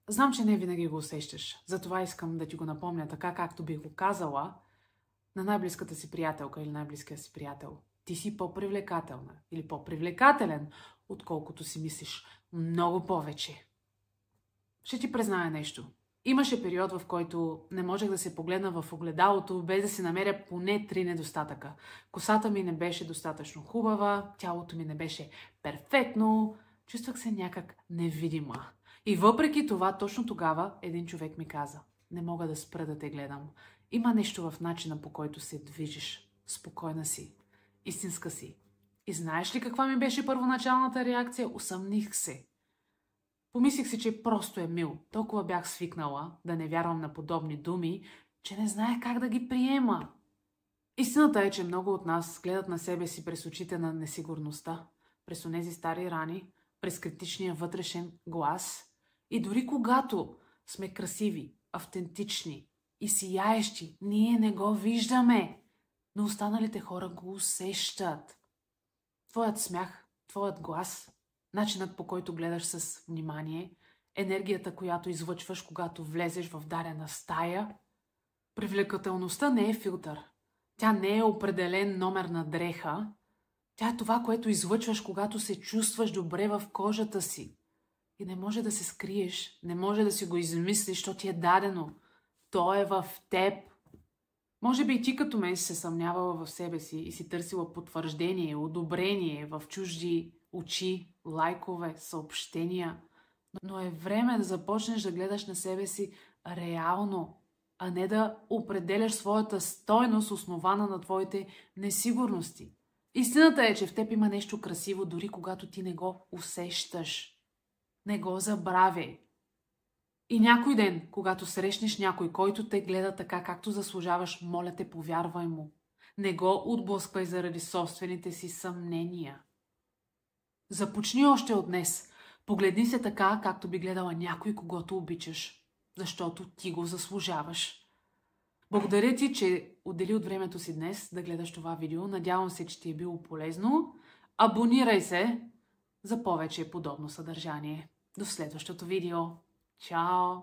Знам, че не винаги го усещаш. Затова искам да ти го напомня така, както бих го казала на най-близката си приятелка или най-близкия си приятел. Ти си по-привлекателна или по-привлекателен, отколкото си мислиш. Много повече. Ще ти призная нещо. Имаше период, в който не можех да се погледна в огледалото, без да си намеря поне 3 недостатъка. Косата ми не беше достатъчно хубава, тялото ми не беше перфектно, чувствах се някак невидима. И въпреки това, точно тогава един човек ми каза: не мога да спра да те гледам. Има нещо в начина, по който се движиш. Спокойна си. Истинска си. И знаеш ли каква ми беше първоначалната реакция? Усъмних се. Помислих си, че просто е мил. Толкова бях свикнала да не вярвам на подобни думи, че не знаех как да ги приема. Истината е, че много от нас гледат на себе си през очите на несигурността, през онези стари рани, през критичния вътрешен глас. И дори когато сме красиви, автентични и сияещи, ние не го виждаме, но останалите хора го усещат. Твоят смях, твоят глас, начинът, по който гледаш с внимание, енергията, която излъчваш, когато влезеш в дадена стая. Привлекателността не е филтър. Тя не е определен номер на дреха. Тя е това, което излъчваш, когато се чувстваш добре в кожата си. И не може да се скриеш, не може да си го измислиш, защото ти е дадено. То е в теб. Може би и ти като мен си се съмнявала в себе си и си търсила потвърждение, одобрение в чужди очи, лайкове, съобщения. Но е време да започнеш да гледаш на себе си реално, а не да определяш своята стойност, основана на твоите несигурности. Истината е, че в теб има нещо красиво, дори когато ти не го усещаш. Не го забравяй. И някой ден, когато срещнеш някой, който те гледа така, както заслужаваш, моля те, повярвай му. Не го отблъсквай заради собствените си съмнения. Започни още от днес. Погледни се така, както би гледала някой, когото обичаш, защото ти го заслужаваш. Благодаря ти, че отдели от времето си днес да гледаш това видео. Надявам се, че ти е било полезно. Абонирай се за повече подобно съдържание. До следващото видео. Чао!